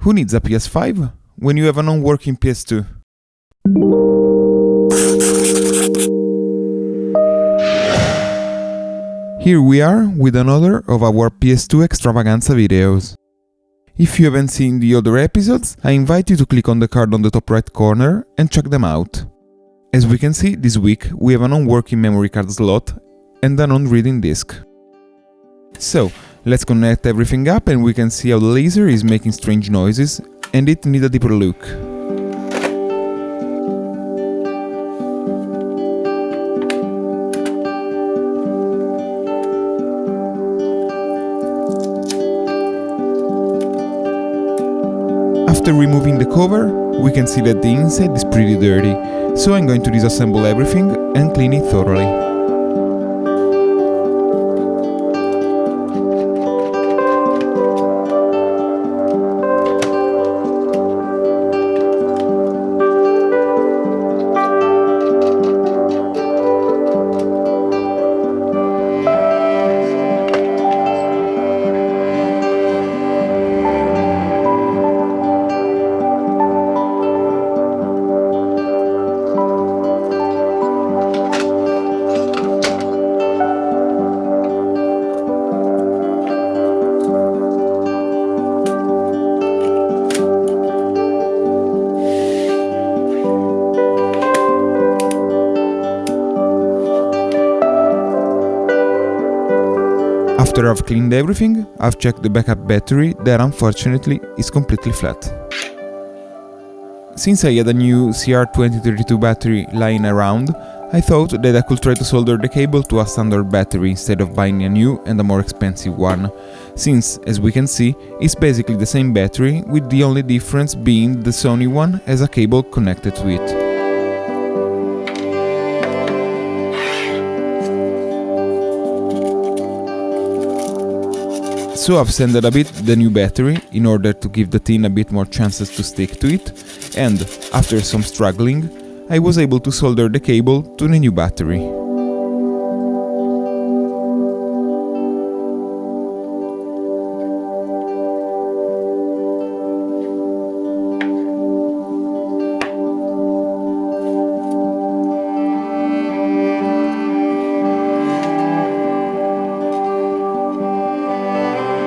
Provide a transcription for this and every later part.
Who needs a PS5 when you have a non-working PS2? Here we are with another of our PS2 extravaganza videos. If you haven't seen the other episodes, I invite you to click on the card on the top right corner and check them out. As we can see, this week we have a non-working memory card slot and a non-reading disk. So, let's connect everything up and we can see how the laser is making strange noises and it needs a deeper look. After removing the cover, we can see that the inside is pretty dirty, so I'm going to disassemble everything and clean it thoroughly. After I've cleaned everything, I've checked the backup battery that unfortunately is completely flat. Since I had a new CR2032 battery lying around, I thought that I could try to solder the cable to a standard battery instead of buying a new and a more expensive one, since, as we can see, it's basically the same battery, with the only difference being the Sony one has a cable connected to it. So I've sanded a bit the new battery in order to give the tin a bit more chances to stick to it, and after some struggling, I was able to solder the cable to the new battery.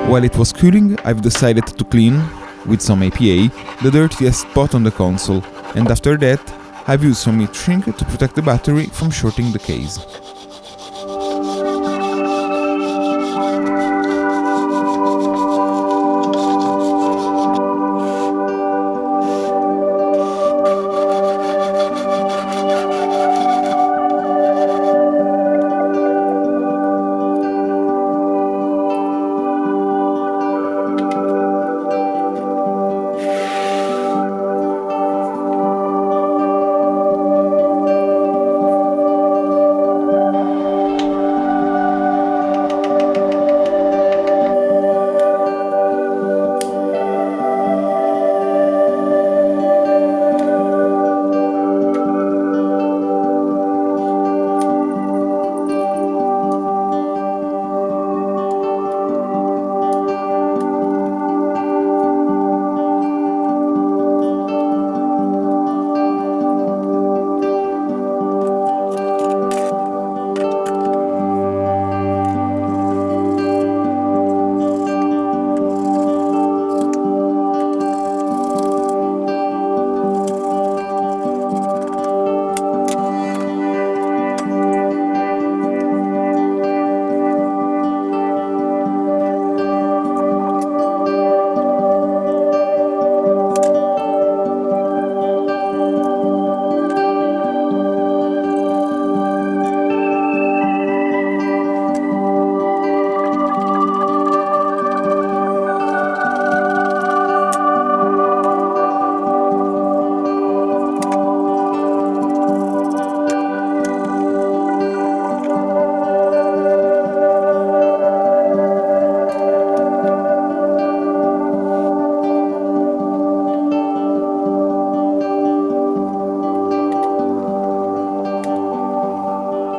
While it was cooling, I've decided to clean, with some APA, the dirtiest spot on the console, and after that, I've used some heat shrink to protect the battery from shorting the case.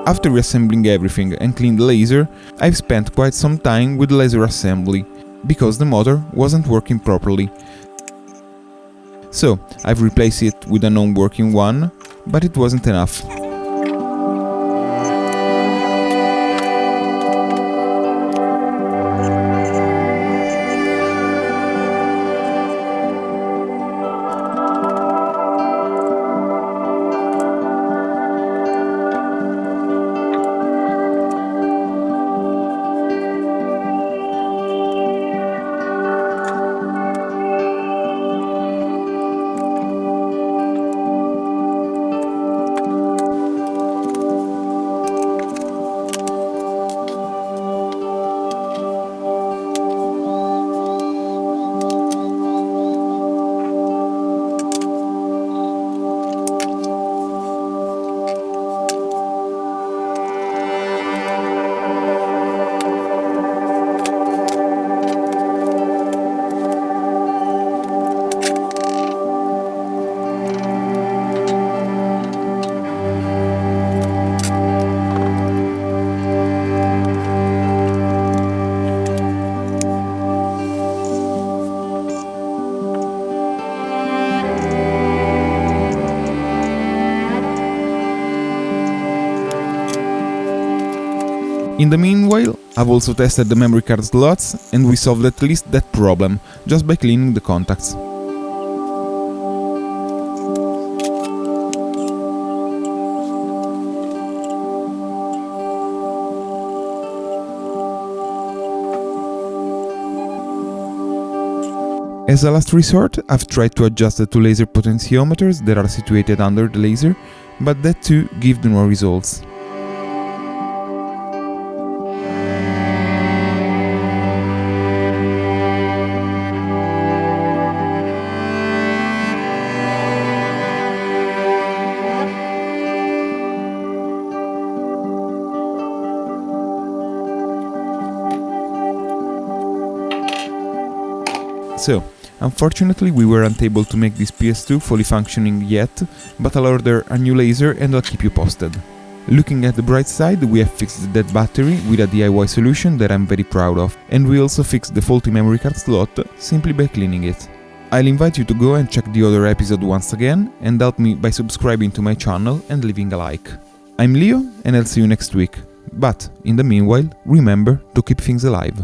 After reassembling everything and cleaned the laser, I've spent quite some time with the laser assembly, because the motor wasn't working properly. So I've replaced it with a non-working one, but it wasn't enough. In the meanwhile, I've also tested the memory card slots and we solved at least that problem, just by cleaning the contacts. As a last resort, I've tried to adjust the two laser potentiometers that are situated under the laser, but that too gave no results. So, unfortunately we weren't able to make this Ps2 fully functioning yet, but I'll order a new laser and I'll keep you posted. Looking at the bright side, we have fixed the dead battery with a DIY solution that I'm very proud of, and we also fixed the faulty memory card slot simply by cleaning it. I'll invite you to go and check the other episode once again, and help me by subscribing to my channel and leaving a like. I'm Leo, and I'll see you next week. But, in the meanwhile, remember to keep things alive.